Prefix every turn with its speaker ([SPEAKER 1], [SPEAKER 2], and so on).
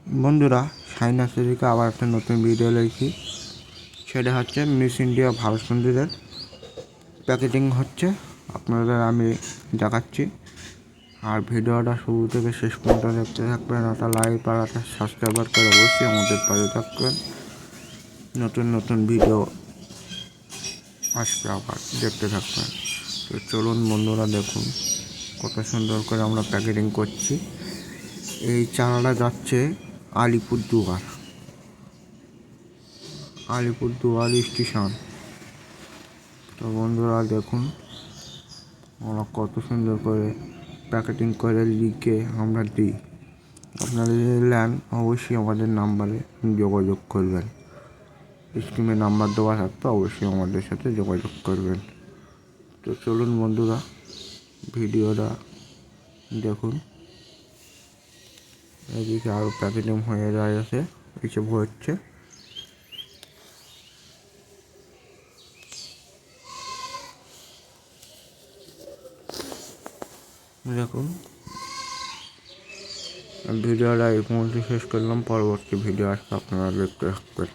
[SPEAKER 1] বন্ধুরা, সাই নার্সারিকে আবার একটা নতুন ভিডিও লেগেছি। সেটা হচ্ছে মিস ইন্ডিয়া ভারত সুন্দরীদের প্যাকেজিং হচ্ছে, আপনাদের আমি দেখাচ্ছি। আর ভিডিওটা শুরু থেকে শেষ পর্যন্ত দেখতে থাকবেন। একটা লাইক আর একটা সাবস্ক্রাইবার করে অবশ্যই আমাদের পাশে থাকবেন। নতুন নতুন ভিডিও আসবে, আবার দেখতে থাকবেন। তো চলুন বন্ধুরা, দেখুন কত সুন্দর করে আমরা প্যাকেজিং করছি। এই চারাটা যাচ্ছে আলিপুরদুয়ার স্টেশন। তো বন্ধুরা দেখুন আমরা কত সুন্দর করে প্যাকেটিং করে লিখে আমরা দিই। আপনারা যদি নেন অবশ্যই আমাদের নাম্বারে যোগাযোগ করবেন। স্ক্রিনে নাম্বার দেওয়া থাকবে, অবশ্যই আমাদের সাথে যোগাযোগ করবেন। তো চলুন বন্ধুরা, ভিডিওটা দেখুন। এদিকে আরও প্যাকেটিং হয়ে যাচ্ছে, এসব হচ্ছে। দেখুন ভিডিওটা এই পর্যন্ত শেষ করলাম। পরবর্তী ভিডিও আসবে, আপনারা দেখতে থাকবেন।